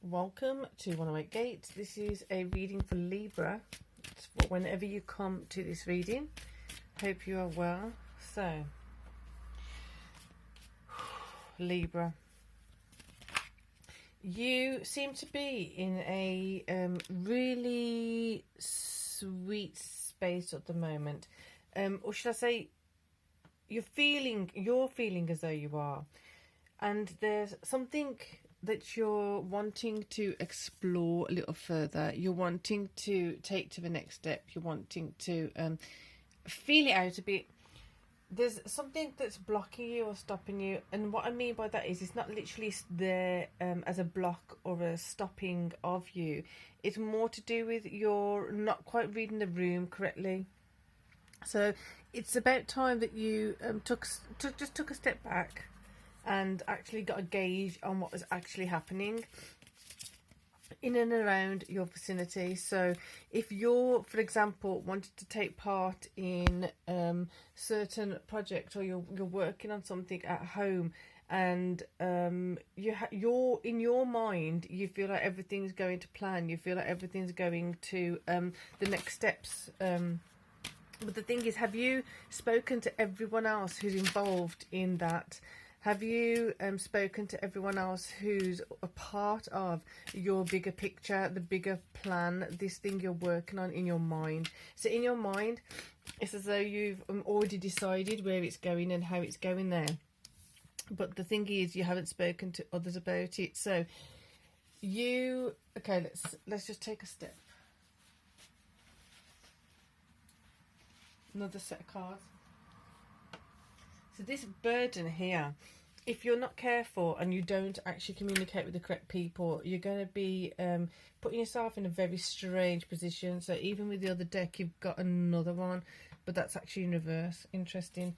welcome to 108 Gates. This is a reading for Libra. It's for whenever you come to this reading. Hope you are well. So, Libra, you seem to be in a really sweet space at the moment, or should I say, you're feeling as though you are, and there's something that you're wanting to explore a little further. You're wanting to take to the next step. You're wanting to feel it out a bit. There's something that's blocking you or stopping you, and what I mean by that is it's not literally there as a block or a stopping of you. It's more to do with you're not quite reading the room correctly. So it's about time that you took a step back and actually got a gauge on what was actually happening in and around your vicinity. So if you're, for example, wanted to take part in certain project, or you're working on something at home, and you're in your mind, you feel like everything's going to plan, you feel like everything's going to the next steps. But the thing is, have you spoken to everyone else who's involved in that? Have you spoken to everyone else who's a part of your bigger picture, the bigger plan, this thing you're working on in your mind? So in your mind, it's as though you've already decided where it's going and how it's going there. But the thing is, you haven't spoken to others about it. So okay, let's just take a step. Another set of cards. So this burden here, if you're not careful and you don't actually communicate with the correct people, you're going to be putting yourself in a very strange position. So even with the other deck, you've got another one, but that's actually in reverse. Interesting.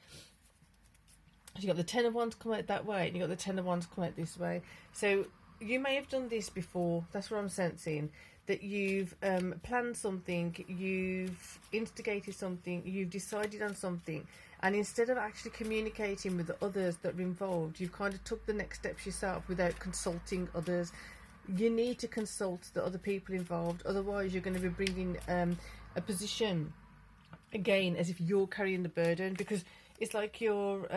So you've got the Ten of Wands come out that way, and you've got the Ten of Wands come out this way. So you may have done this before. That's what I'm sensing. That you've planned something, you've instigated something, you've decided on something, and instead of actually communicating with the others that are involved, you've kind of took the next steps yourself without consulting others. You need to consult the other people involved, otherwise you're going to be bringing a position again as if you're carrying the burden, because it's like you're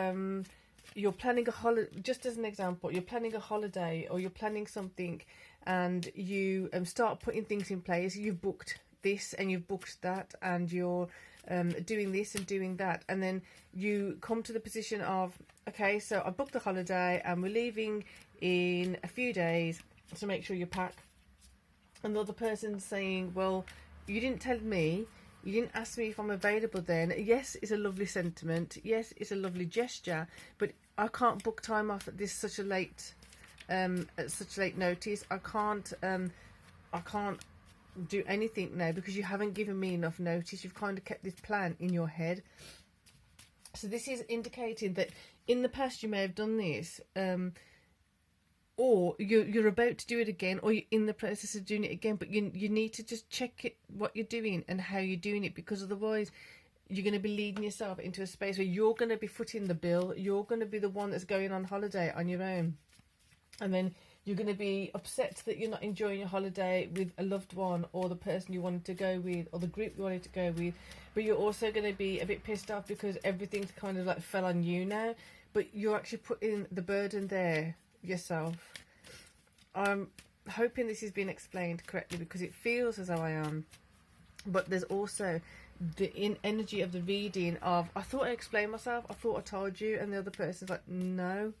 planning a holiday. Just as an example, you're planning a holiday, or you're planning something, and you start putting things in place. You've booked this and you've booked that, and you're doing this and doing that, and then you come to the position of, okay, so I booked the holiday and we're leaving in a few days, so make sure you pack. And the other person's saying, well, you didn't tell me, you didn't ask me if I'm available then. Yes, it's a lovely sentiment, yes, it's a lovely gesture, but I can't book time off at this such a late notice. I can't do anything now because you haven't given me enough notice. You've kind of kept this plan in your head. So this is indicating that in the past you may have done this, or you're about to do it again, or you're in the process of doing it again, but you need to just check it, what you're doing and how you're doing it, because otherwise you're going to be leading yourself into a space where you're going to be footing the bill. You're going to be the one that's going on holiday on your own, and then you're going to be upset that you're not enjoying your holiday with a loved one, or the person you wanted to go with, or the group you wanted to go with. But you're also going to be a bit pissed off because everything's kind of like fell on you now, but you're actually putting the burden there yourself. I'm hoping this has been explained correctly, because it feels as though I am. But there's also the energy of the reading of, I thought I explained myself, I thought I told you, and the other person's like, no,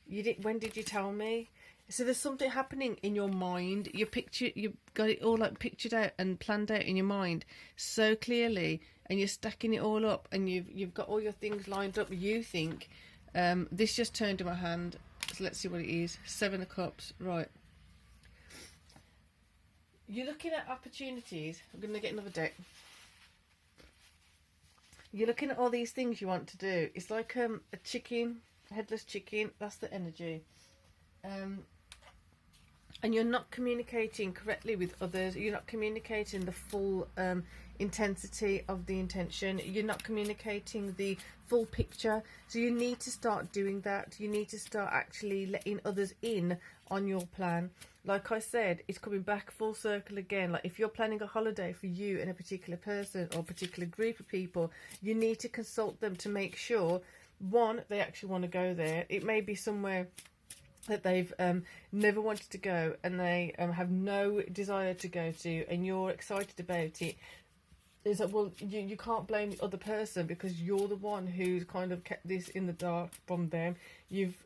you didn't. When did you tell me? So there's something happening in your mind. You've got it all like pictured out and planned out in your mind so clearly, and you're stacking it all up, and you've got all your things lined up. You think this just turned in my hand, so let's see what it is. Seven of Cups, right? You're looking at opportunities. I'm going to get another deck. You're looking at all these things you want to do. It's like a chicken, a headless chicken. That's the energy. And you're not communicating correctly with others. You're not communicating the full intensity of the intention. You're not communicating the full picture. So you need to start doing that. You need to start actually letting others in on your plan. like I said, it's coming back full circle again. Like if you're planning a holiday for you and a particular person or a particular group of people, you need to consult them to make sure, one, they actually want to go there. It may be somewhere that they've never wanted to go, and they have no desire to go to, and you're excited about it. Is that, well, you can't blame the other person, because you're the one who's kind of kept this in the dark from them. You've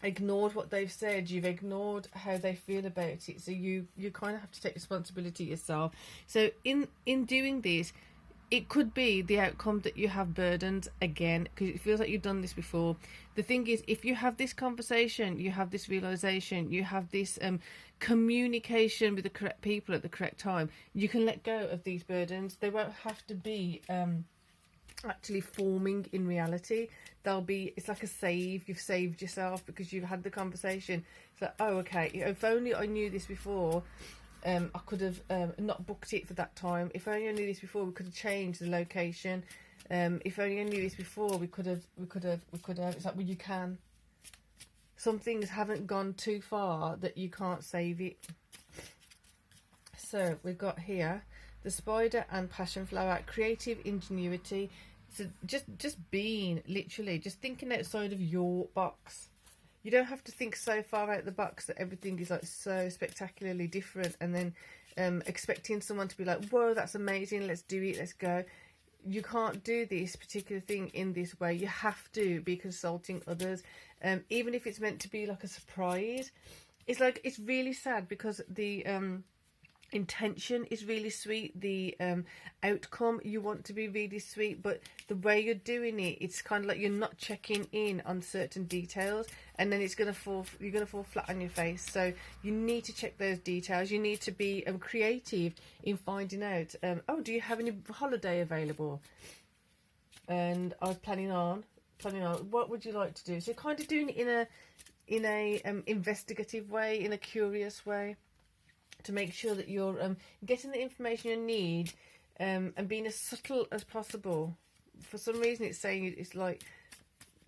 ignored what they've said, you've ignored how they feel about it, so you kind of have to take responsibility yourself. So in doing this, it could be the outcome that you have burdened again, because it feels like you've done this before. The thing is, if you have this conversation, you have this realization, you have this communication with the correct people at the correct time, you can let go of these burdens. They won't have to be actually forming in reality. They'll be, it's like a save. You've saved yourself because you've had the conversation. It's like, oh, okay, if only I knew this before, I could have not booked it for that time. If only I knew this before, we could have changed the location. If only I knew this before, we could have. It's like, well, you can. Some things haven't gone too far that you can't save it. So we've got here the spider and passion flower, creative ingenuity. So just being, literally, just thinking outside of your box. You don't have to think so far out the box that everything is like so spectacularly different, and then expecting someone to be like, whoa, that's amazing, let's do it, let's go. You can't do this particular thing in this way. You have to be consulting others, even if it's meant to be like a surprise. It's like, it's really sad because the intention is really sweet, the outcome you want to be really sweet, but the way you're doing it, it's kind of like you're not checking in on certain details, and then you're gonna fall flat on your face. So you need to check those details. You need to be creative in finding out, oh, do you have any holiday available? And I was planning on what would you like to do. So kind of doing it in a investigative way, in a curious way, to make sure that you're getting the information you need, and being as subtle as possible. For some reason, it's saying it's like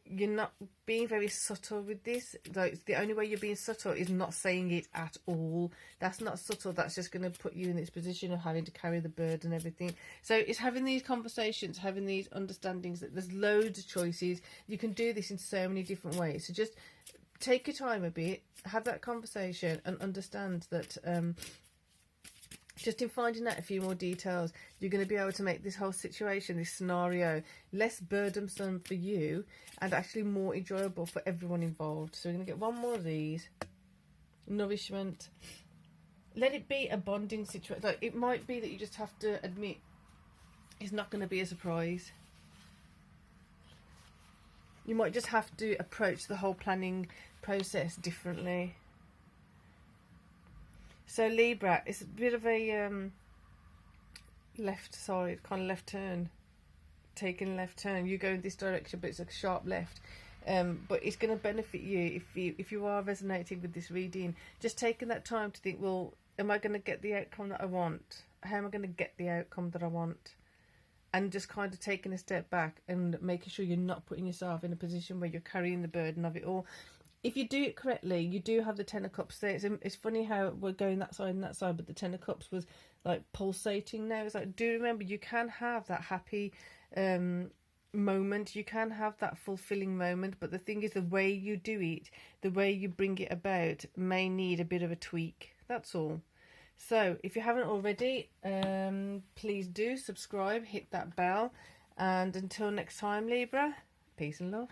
you're not being very subtle with this. Like, the only way you're being subtle is not saying it at all. That's not subtle. That's just going to put you in this position of having to carry the burden and everything. So it's having these conversations, having these understandings that there's loads of choices. You can do this in so many different ways. So just take your time a bit, have that conversation, and understand that just in finding out a few more details, you're going to be able to make this whole situation, this scenario, less burdensome for you and actually more enjoyable for everyone involved. So we're going to get one more of these. Nourishment. Let it be a bonding situation. Like, it might be that you just have to admit it's not going to be a surprise. You might just have to approach the whole planning process differently. So Libra, it's a bit of a left side, kind of left turn, taking left turn. You go in this direction, but it's a sharp left. But it's going to benefit you if you are resonating with this reading. Just taking that time to think, well, am I going to get the outcome that I want? How am I going to get the outcome that I want? And just kind of taking a step back and making sure you're not putting yourself in a position where you're carrying the burden of it all. If you do it correctly, you do have the Ten of Cups there. It's funny how we're going that side and that side, but the Ten of Cups was like pulsating now. It's like, do remember, you can have that happy moment. You can have that fulfilling moment. But the thing is, the way you do it, the way you bring it about may need a bit of a tweak. That's all. So if you haven't already, please do subscribe, hit that bell. And until next time, Libra, peace and love.